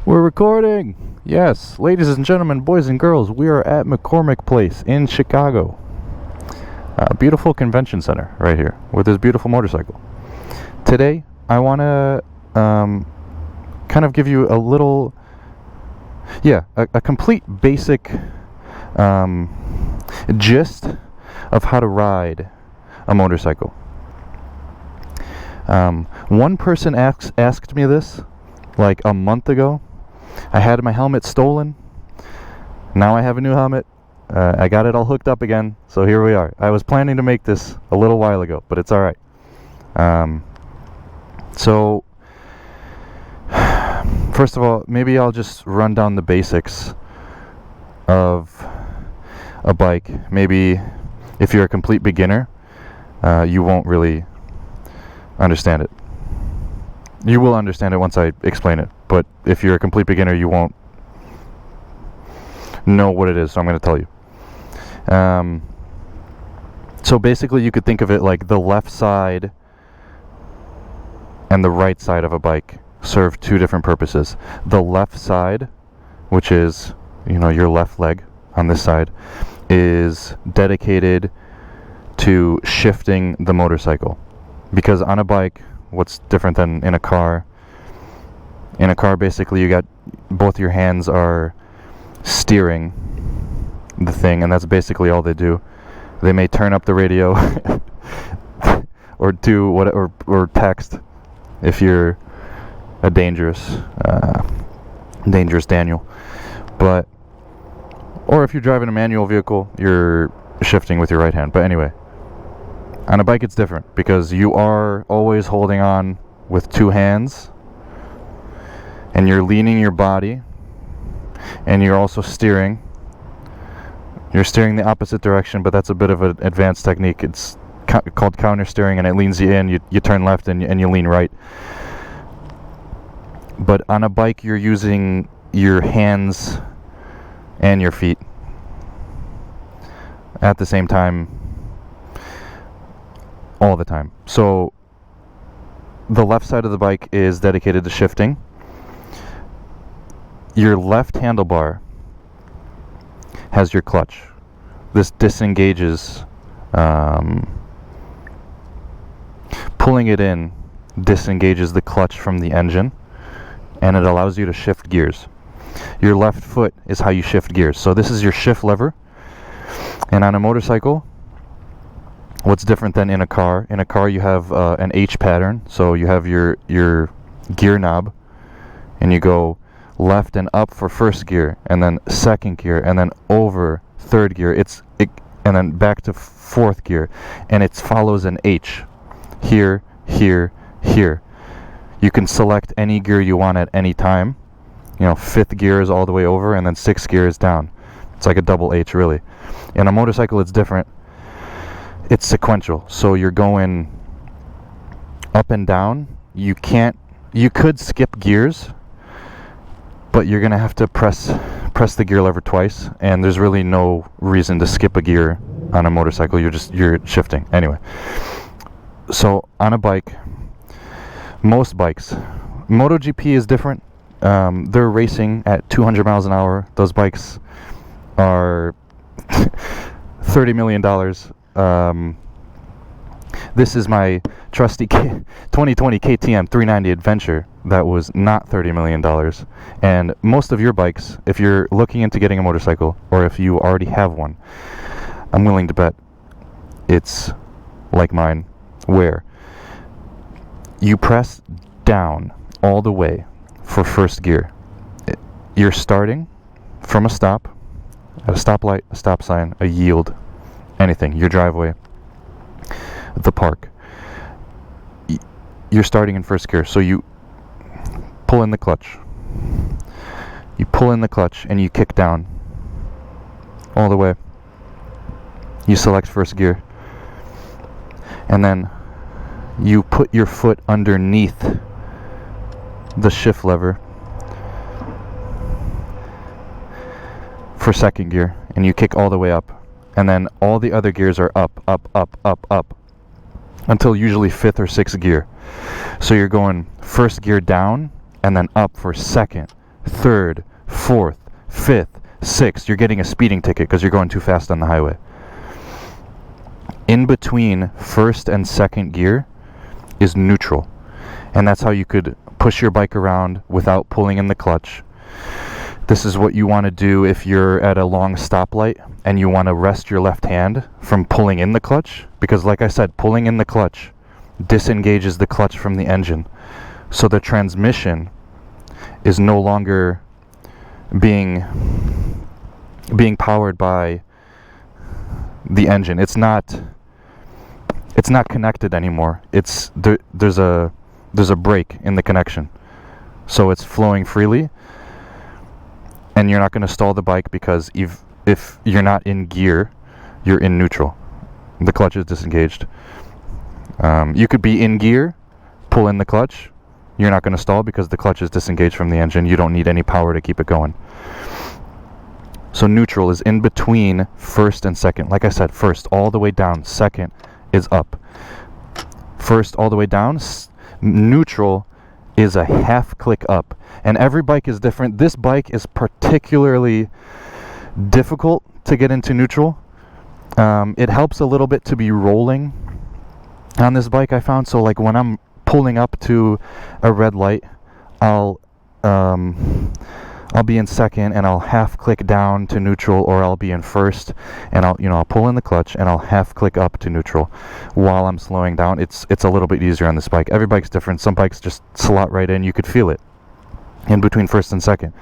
We're recording! Yes, ladies and gentlemen, boys and girls, we are at McCormick Place in Chicago. A beautiful convention center right here with this beautiful motorcycle. Today, I want to kind of give you a little, a complete basic gist of how to ride a motorcycle. One person asked me this like a month ago. I had my helmet stolen. Now I have a new helmet. I got it all hooked up again, so here we are. I was planning to make this a little while ago, but it's alright. So, first of all, maybe I'll just run down the basics of a bike. Maybe if you're a complete beginner, you won't really understand it. You will understand it once I explain it, but if you're a complete beginner, you won't know what it is, so I'm going to tell you. So basically, you could think of it like the left side and the right side of a bike serve two different purposes. The left side, which is, your left leg on this side, is dedicated to shifting the motorcycle. Because on a bike, what's different than in a car? In a car, basically, you got both your hands are steering the thing, and that's basically all they do. They may turn up the radio or do what, or text if you're a dangerous Daniel. But or if you're driving a manual vehicle, you're shifting with your right hand. But anyway, on a bike it's different because you are always holding on with two hands and you're leaning your body and you're also steering. You're steering the opposite direction, but that's a bit of an advanced technique. It's called counter steering, and it leans you in. You turn left and you lean right. But on a bike you're using your hands and your feet at the same time, all the time. So the left side of the bike is dedicated to shifting. Your left handlebar has your clutch. This disengages, pulling it in disengages the clutch from the engine, and it allows you to shift gears. Your left foot is how you shift gears. So this is your shift lever. And on a motorcycle, what's different than in a car? In a car you have an H pattern. So you have your gear knob, and you go left and up for first gear, and then second gear, and then over third gear. And then back to fourth gear, and it follows an H. Here, here, here. You can select any gear you want at any time. Fifth gear is all the way over, and then sixth gear is down. It's like a double H, really. In a motorcycle, it's different. It's sequential. So you're going up and down. You could skip gears, but you're gonna have to press the gear lever twice, and there's really no reason to skip a gear on a motorcycle. You're shifting anyway. So on a bike, most bikes, MotoGP is different. They're racing at 200 miles an hour. Those bikes are $30 million. This is my trusty 2020 KTM 390 Adventure that was not $30 million. And most of your bikes, if you're looking into getting a motorcycle, or if you already have one, I'm willing to bet it's like mine, where you press down all the way for first gear. You're starting from a stop, at a stoplight, a stop sign, a yield, anything, your driveway, the park. You're starting in first gear, so you pull in the clutch. You pull in the clutch and you kick down all the way. You select first gear, and then you put your foot underneath the shift lever for second gear, and you kick all the way up, and then all the other gears are up, up, up, up, up, until usually fifth or sixth gear. So you're going first gear down and then up for second, third, fourth, fifth, sixth, you're getting a speeding ticket because you're going too fast on the highway. In between first and second gear is neutral, and that's how you could push your bike around without pulling in the clutch. This is what you want to do if you're at a long stoplight and you want to rest your left hand from pulling in the clutch, because like I said, pulling in the clutch disengages the clutch from the engine, so the transmission is no longer being powered by the engine. It's not connected anymore. There's a break in the connection, so it's flowing freely, and you're not going to stall the bike because if you're not in gear, you're in neutral. The clutch is disengaged. You could be in gear, pull in the clutch, you're not going to stall because the clutch is disengaged from the engine. You don't need any power to keep it going. So neutral is in between first and second. Like I said, first all the way down, second is up. First all the way down, neutral is a half click up. And every bike is different. This bike is particularly difficult to get into neutral. It helps a little bit to be rolling on this bike, I found. So like when I'm pulling up to a red light, I'll be in second and I'll half click down to neutral, or I'll be in first and I'll pull in the clutch and I'll half click up to neutral while I'm slowing down. It's a little bit easier on this bike. Every bike's different. Some bikes just slot right in. You could feel it in between first and second.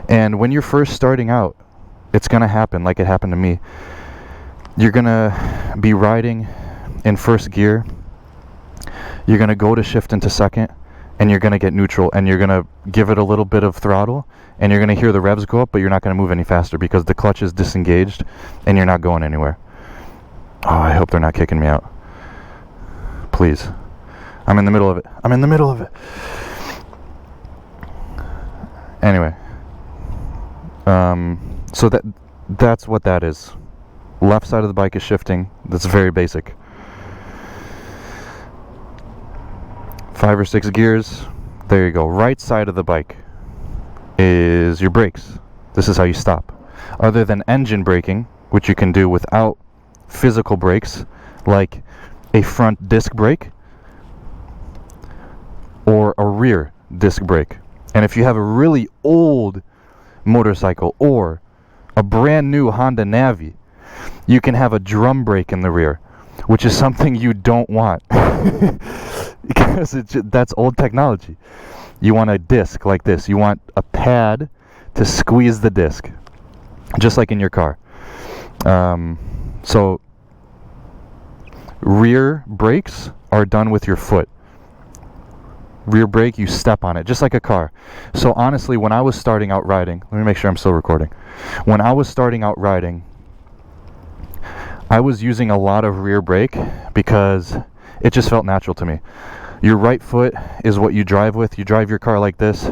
And when you're first starting out, it's gonna happen like it happened to me. You're gonna be riding in first gear, you're going to go to shift into second, and you're going to get neutral, and you're going to give it a little bit of throttle, and you're going to hear the revs go up, but you're not going to move any faster because the clutch is disengaged and you're not going anywhere. Oh, I hope they're not kicking me out. Please. I'm in the middle of it. Anyway. So that's what that is. Left side of the bike is shifting. That's very basic. 5 or 6 gears. There you go. Right side of the bike is your brakes. This is how you stop. Other than engine braking, which you can do without physical brakes, like a front disc brake or a rear disc brake. And if you have a really old motorcycle or a brand new Honda Navi, you can have a drum brake in the rear, which is something you don't want because that's old technology. You want a disc like this. You want a pad to squeeze the disc, just like in your car. So rear brakes are done with your foot. Rear brake, you step on it, just like a car. So honestly, when I was starting out riding, let me make sure I'm still recording. When I was starting out riding, I was using a lot of rear brake because it just felt natural to me. Your right foot is what you drive with. You drive your car like this,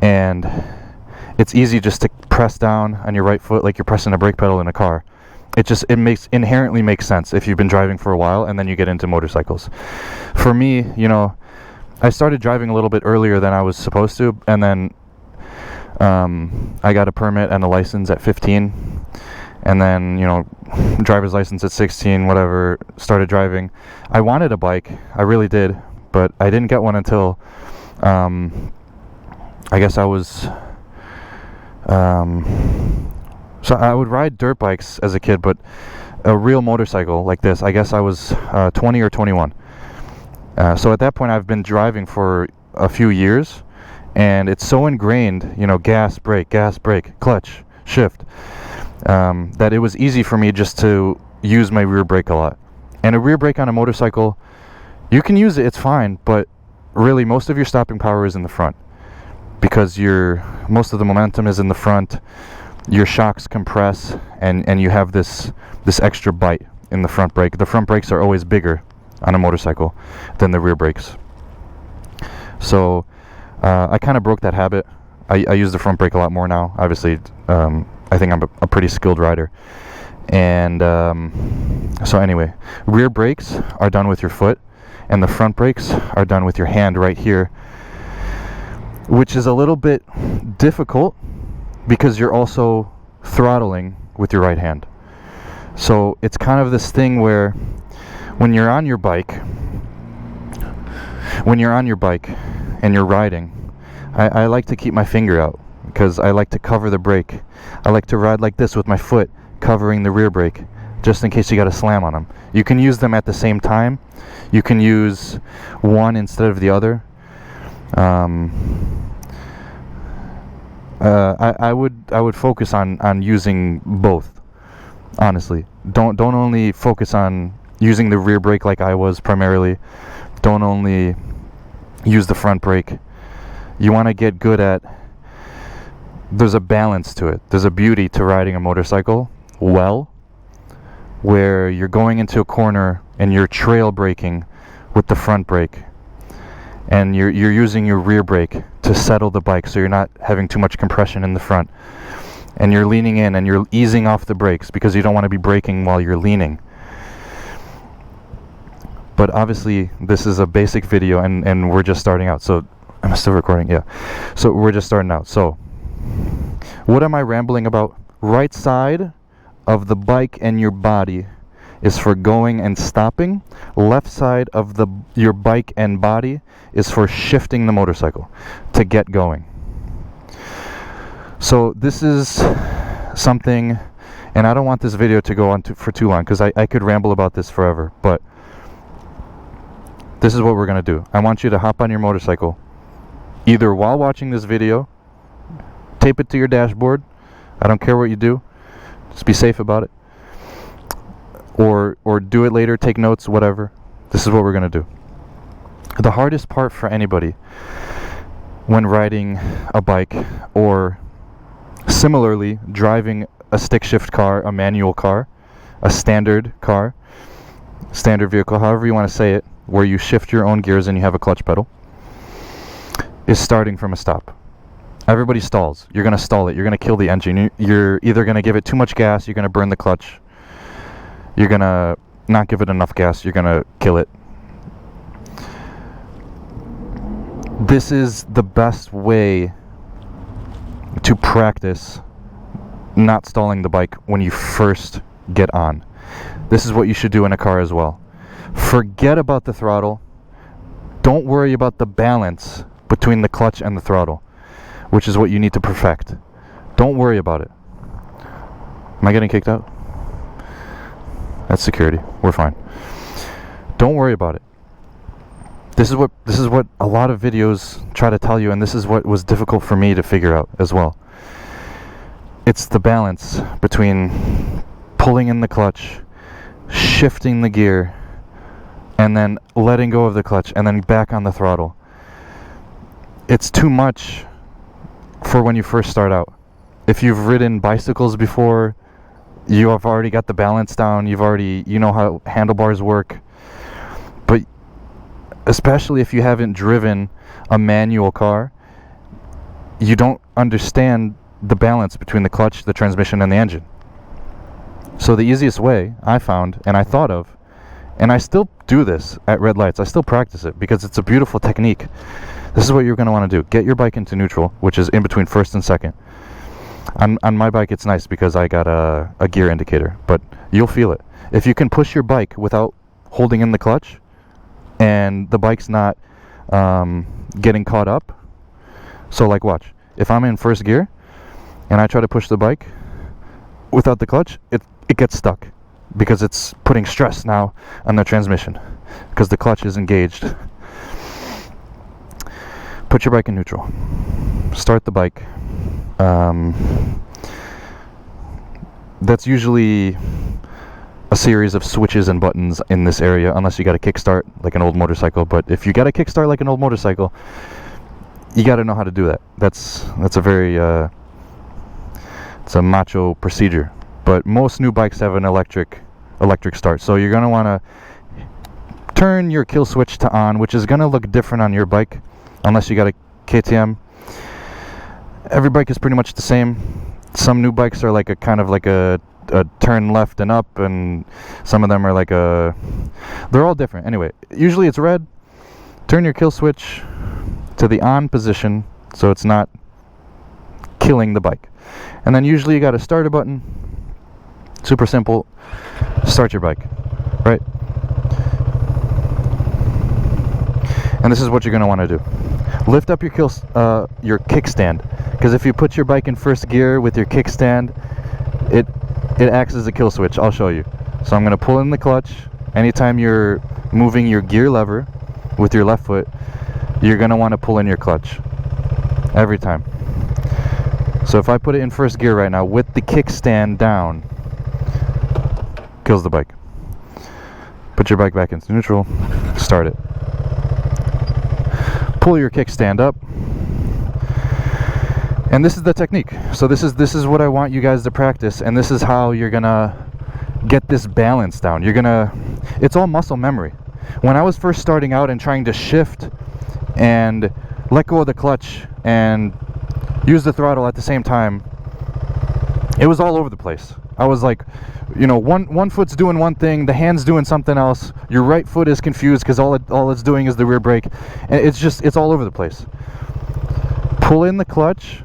and it's easy just to press down on your right foot like you're pressing a brake pedal in a car. It inherently makes sense if you've been driving for a while and then you get into motorcycles. For me, I started driving a little bit earlier than I was supposed to, and then I got a permit and a license at 15, and then driver's license at 16, whatever, started driving. I wanted a bike, I really did, but I didn't get one until I guess I was so I would ride dirt bikes as a kid, but a real motorcycle like this, I guess I was 20 or 21. So at that point I've been driving for a few years, and it's so ingrained, gas, brake, clutch, shift, that it was easy for me just to use my rear brake a lot. And a rear brake on a motorcycle, you can use it, it's fine, but really most of your stopping power is in the front, because most of the momentum is in the front. Your shocks compress, and you have this extra bite in the front brake. The front brakes are always bigger on a motorcycle than the rear brakes. So I kind of broke that habit. I use the front brake a lot more now. Obviously, I think I'm a pretty skilled rider. And so anyway, rear brakes are done with your foot, and the front brakes are done with your hand right here. which is a little bit difficult because you're also throttling with your right hand. So it's kind of this thing where when you're on your bike and you're riding, I like to keep my finger out because I like to cover the brake. I like to ride like this with my foot covering the rear brake, just in case you got to slam on them. You can use them at the same time. You can use one instead of the other. I would focus on using both. Honestly, don't only focus on using the rear brake like I was primarily. Don't only use the front brake. You want to get good at. There's a balance to it. There's a beauty to riding a motorcycle well, where you're going into a corner and you're trail braking with the front brake, and you're using your rear brake to settle the bike so you're not having too much compression in the front, and you're leaning in and you're easing off the brakes because you don't want to be braking while you're leaning. But obviously this is a basic video and we're just starting out, so I'm still recording. Yeah, so we're just starting out. So what am I rambling about? Right side of the bike and your body is for going and stopping. Left side of your bike and body is for shifting the motorcycle to get going. So this is something, and I don't want this video to go on for too long because I could ramble about this forever, but this is what we're going to do. I want you to hop on your motorcycle either while watching this video, tape it to your dashboard, I don't care what you do, just be safe about it, or do it later, take notes, whatever. This is what we're going to do. The hardest part for anybody when riding a bike, or similarly driving a stick shift car, a manual car, a standard car, standard vehicle, however you want to say it, where you shift your own gears and you have a clutch pedal, is starting from a stop. Everybody stalls. You're going to stall it. You're going to kill the engine. You're either going to give it too much gas, you're going to burn the clutch. You're going to not give it enough gas, you're going to kill it. This is the best way to practice not stalling the bike when you first get on. This is what you should do in a car as well. Forget about the throttle. Don't worry about the balance between the clutch and the throttle, which is what you need to perfect. Don't worry about it. Am I getting kicked out? That's security. We're fine. Don't worry about it. This is what a lot of videos try to tell you, and this is what was difficult for me to figure out as well. It's the balance between pulling in the clutch, shifting the gear, and then letting go of the clutch, and then back on the throttle. It's too much for when you first start out. If you've ridden bicycles before, you have already got the balance down, you know how handlebars work. But especially if you haven't driven a manual car, you don't understand the balance between the clutch, the transmission, and the engine. So the easiest way I found, and I thought of, and I still do this at red lights, I still practice it because it's a beautiful technique. This is what you're going to want to do. Get your bike into neutral, which is in between first and second. On my bike it's nice because I got a gear indicator, but you'll feel it. If you can push your bike without holding in the clutch, and the bike's not getting caught up, so like watch, if I'm in first gear and I try to push the bike without the clutch, it gets stuck because it's putting stress now on the transmission because the clutch is engaged. Put your bike in neutral. Start the bike. That's usually a series of switches and buttons in this area, unless you got a kickstart like an old motorcycle. But if you got a kickstart like an old motorcycle, you got to know how to do that. That's a very it's a macho procedure. But most new bikes have an electric start, so you're gonna want to turn your kill switch to on, which is gonna look different on your bike, unless you got a KTM. Every bike is pretty much the same. Some new bikes are like a kind of like a turn left and up, and some of them are like they're all different. Anyway, usually it's red. Turn your kill switch to the on position so it's not killing the bike. And then usually you got a starter button. Super simple. Start your bike, right? And this is what you're going to want to do. Lift up your kickstand, because if you put your bike in first gear with your kickstand, it acts as a kill switch. I'll show you. So I'm going to pull in the clutch. Anytime you're moving your gear lever with your left foot, you're going to want to pull in your clutch every time. So if I put it in first gear right now with the kickstand down, kills the bike. Put your bike back into neutral, start it. Pull your kickstand up. And this is the technique. So this is what I want you guys to practice, and this is how you're gonna get this balance down. It's all muscle memory. When I was first starting out and trying to shift and let go of the clutch and use the throttle at the same time, it was all over the place. I was like, one foot's doing one thing, the hand's doing something else, your right foot is confused because all it's doing is the rear brake, and it's all over the place. Pull in the clutch,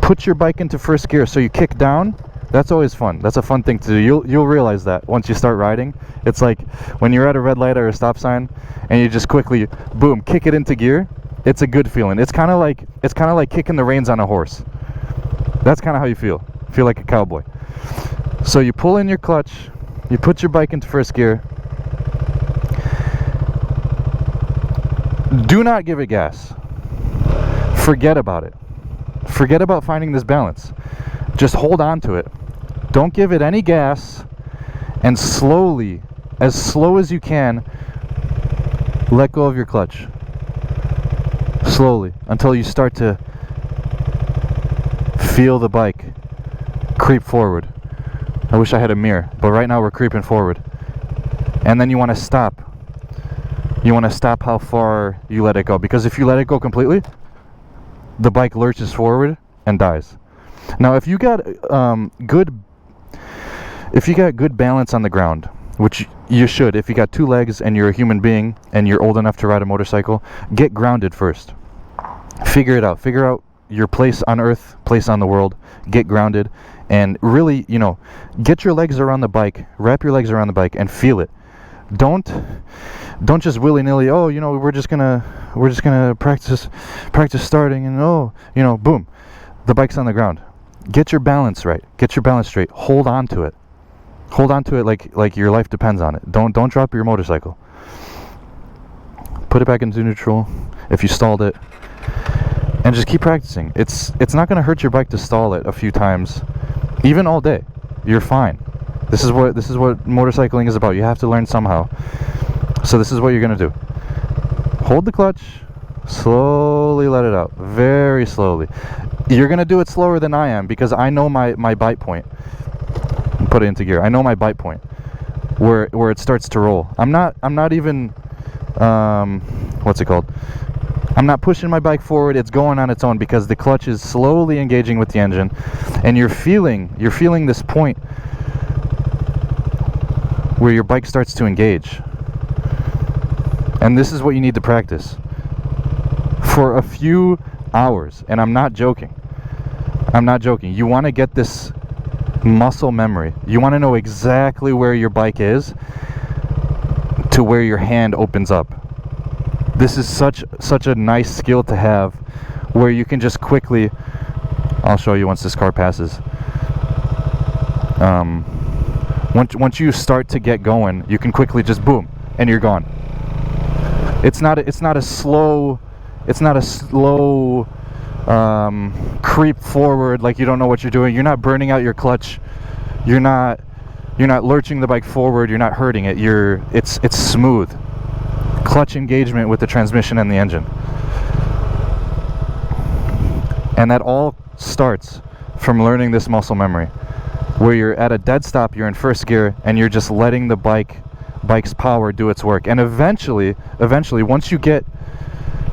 put your bike into first gear, so you kick down. That's always fun. That's a fun thing to do. You'll realize that once you start riding. It's like when you're at a red light or a stop sign and you just quickly boom kick it into gear. It's a good feeling. It's kind of like kicking the reins on a horse. That's kind of how you feel. Feel like a cowboy. So you pull in your clutch, you put your bike into first gear. Do not give it gas. Forget about it. Forget about finding this balance. Just hold on to it. Don't give it any gas, and slowly, as slow as you can, let go of your clutch. Slowly, until you start to feel the bike creep forward. I wish I had a mirror, but right now we're creeping forward. And then you want to stop. You want to stop how far you let it go, because if you let it go completely, the bike lurches forward and dies. Now, if you got good balance on the ground, which you should, if you got two legs and you're a human being and you're old enough to ride a motorcycle, get grounded first. Figure it out. Figure out your place on earth, place on the world. Get grounded, and really, get your legs around the bike. Wrap your legs around the bike and feel it. Don't just willy-nilly, we're just gonna practice starting, and boom, the bike's on the ground. Get your balance right. Get your balance straight. Hold on to it. Hold on to it like your life depends on it. Don't drop your motorcycle. Put it back into neutral if you stalled it, and just keep practicing. It's not going to hurt your bike to stall it a few times, even all day. You're fine. This is what motorcycling is about. You have to learn somehow. So this is what you're going to do. Hold the clutch, slowly let it out, very slowly. You're going to do it slower than I am, because I know my bite point. Put it into gear. I know my bite point where it starts to roll. I'm not even what's it called? I'm not pushing my bike forward. It's going on its own, because the clutch is slowly engaging with the engine, and you're feeling this point where your bike starts to engage. And this is what you need to practice for a few hours, and I'm not joking. You want to get this muscle memory. You want to know exactly where your bike is to where your hand opens up. This is such a nice skill to have, where you can just quickly, I'll show you once this car passes. Once you start to get going, you can quickly just boom, and you're gone. It's not a slow creep forward like you don't know what you're doing. You're not burning out your clutch. You're not lurching the bike forward. You're not hurting it. It's smooth. Clutch engagement with the transmission and the engine. And that all starts from learning this muscle memory, where you're at a dead stop, you're in first gear, and you're just letting the bike's power do its work. And eventually, once you get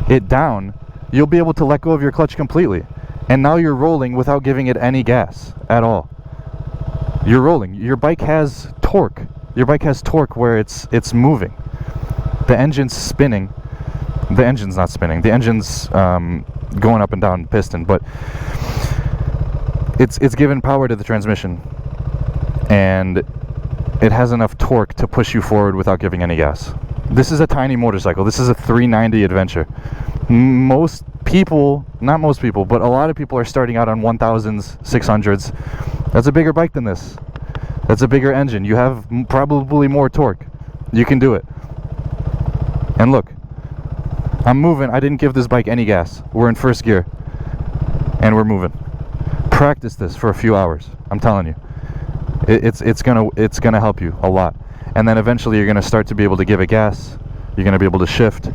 it down, you'll be able to let go of your clutch completely. And now you're rolling without giving it any gas at all. You're rolling. Your bike has torque. Your bike has torque where it's moving. The engine's spinning. The engine's not spinning. The engine's going up and down piston, but it's given power to the transmission, and it has enough torque to push you forward without giving any gas. This is a tiny motorcycle. This is a 390 Adventure. Most people, not most people, but a lot of people are starting out on 1000s, 600s. That's a bigger bike than this. That's a bigger engine. You have probably more torque. You can do it. And look, I'm moving. I didn't give this bike any gas. We're in first gear and we're moving. Practice this for a few hours. I'm telling you, it's gonna help you a lot. And then eventually you're gonna start to be able to give it gas. You're gonna be able to shift.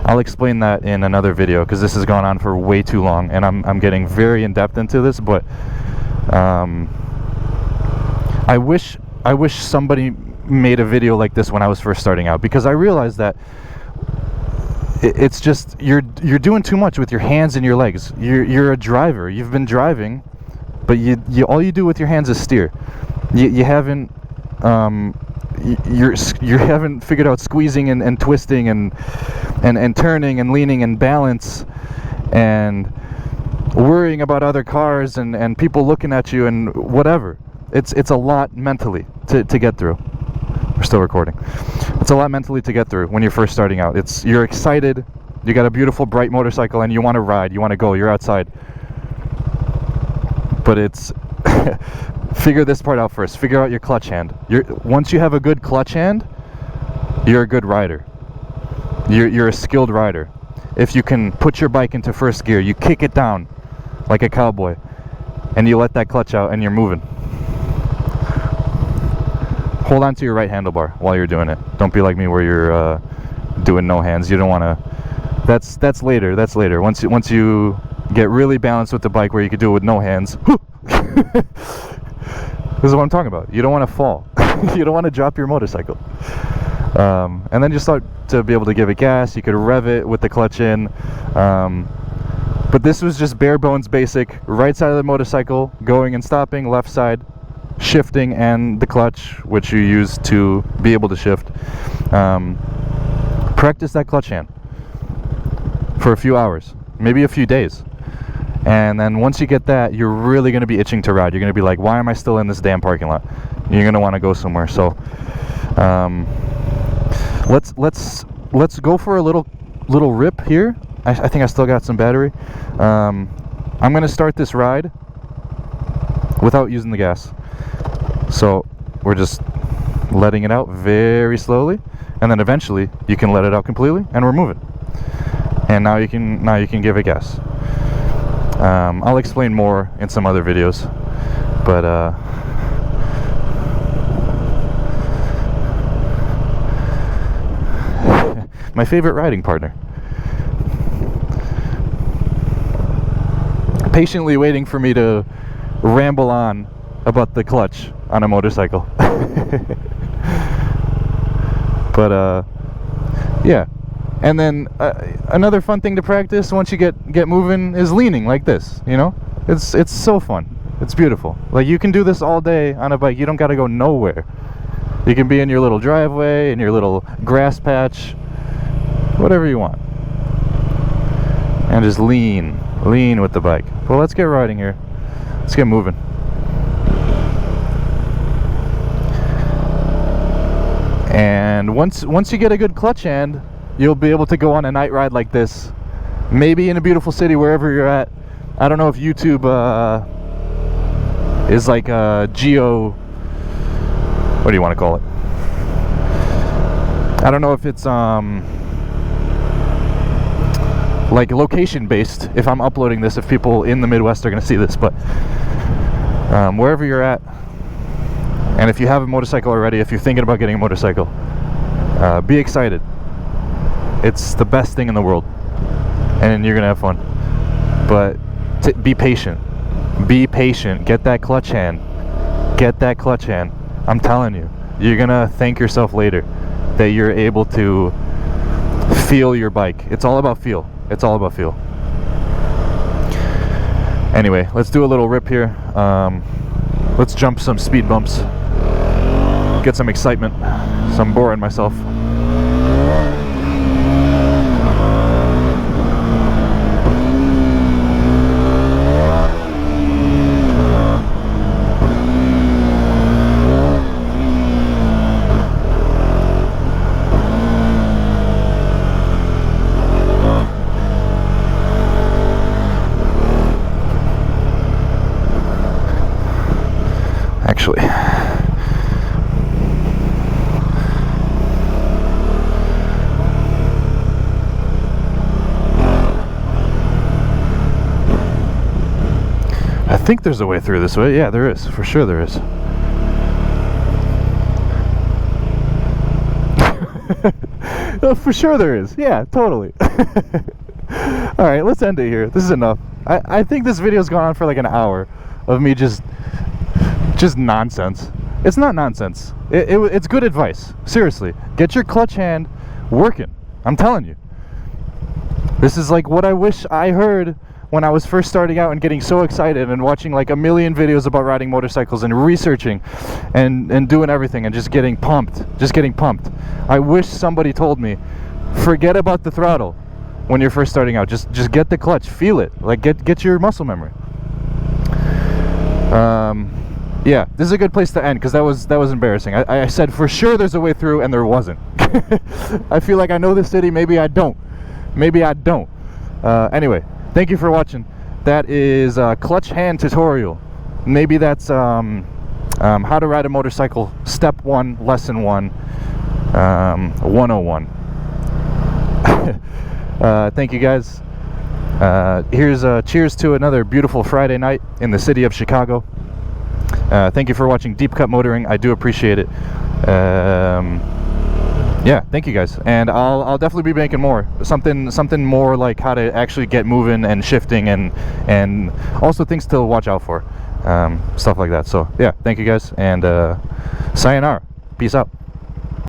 I'll explain that in another video because this has gone on for way too long, and I'm getting very in depth into this. But I wish somebody made a video like this when I was first starting out, because I realized that it's just you're doing too much with your hands and your legs. You're a driver. You've been driving, but you all you do with your hands is steer. You haven't you haven't figured out squeezing and twisting and turning and leaning and balance and worrying about other cars and people looking at you and whatever. It's a lot mentally to get through. We're still recording. It's a lot mentally to get through when you're first starting out. You're excited, you got a beautiful bright motorcycle and you want to ride, you want to go, you're outside. But it's figure this part out first. Figure out your clutch hand. Once you have a good clutch hand, you're a good rider. You're a skilled rider. If you can put your bike into first gear, you kick it down like a cowboy, and you let that clutch out and you're moving. Hold on to your right handlebar while you're doing it. Don't be like me where you're doing no hands. You don't want to. That's later. That's later. Once you get really balanced with the bike where you can do it with no hands. This is what I'm talking about. You don't want to fall. You don't want to drop your motorcycle. And then you start to be able to give it gas. You could rev it with the clutch in. But this was just bare bones basic. Right side of the motorcycle, going and stopping. Left side, shifting, and the clutch, which you use to be able to shift. Practice that clutch hand for a few hours, maybe a few days. And then once you get that, you're really going to be itching to ride. You're going to be like, why am I still in this damn parking lot? You're going to want to go somewhere. So let's go for a little rip here. I think I still got some battery. I'm going to start this ride without using the gas. So we're just letting it out very slowly, and then eventually you can let it out completely, and we're moving. And now you can give it gas. I'll explain more in some other videos, but my favorite riding partner, patiently waiting for me to ramble on about the clutch on a motorcycle. But yeah. And then another fun thing to practice once you get moving is leaning like this, you know? It's so fun. It's beautiful. Like, you can do this all day on a bike. You don't got to go nowhere. You can be in your little driveway, in your little grass patch, whatever you want. And just lean with the bike. Well, let's get riding here. Let's get moving. And once you get a good clutch hand, you'll be able to go on a night ride like this, maybe in a beautiful city, wherever you're at. I don't know if YouTube is like geo, what do you want to call it? I don't know if it's like location based, if I'm uploading this, if people in the Midwest are going to see this, but wherever you're at, and if you have a motorcycle already, if you're thinking about getting a motorcycle, be excited. It's the best thing in the world, and you're gonna have fun. But be patient. Be patient. Get that clutch hand. Get that clutch hand. I'm telling you, you're gonna thank yourself later that you're able to feel your bike. It's all about feel. It's all about feel. Anyway, let's do a little rip here. Let's jump some speed bumps. Get some excitement. So I'm boring myself. actually. I think there's a way through this way. Yeah, there is. For sure there is. Oh, for sure there is. Yeah, totally. Alright, let's end it here. This is enough. I think this video's gone on for like an hour of me just nonsense. It's not nonsense. It's good advice. Seriously. Get your clutch hand working. I'm telling you. This is like what I wish I heard when I was first starting out and getting so excited and watching like a million videos about riding motorcycles and researching and doing everything and just getting pumped. I wish somebody told me, forget about the throttle when you're first starting out. Just get the clutch, feel it, like get your muscle memory. Yeah, this is a good place to end because that was embarrassing. I said for sure there's a way through and there wasn't. I feel like I know the city, maybe I don't. Anyway, thank you for watching. That is a clutch hand tutorial. Maybe that's how to ride a motorcycle, step 1, lesson 1, 101. Thank you guys. Here's a cheers to another beautiful Friday night in the city of Chicago. Thank you for watching Deep Cut Motoring. I do appreciate it. Yeah, thank you guys, and I'll definitely be making more, something more like how to actually get moving and shifting and also things to watch out for, stuff like that. So yeah, thank you guys, and sayonara, peace out.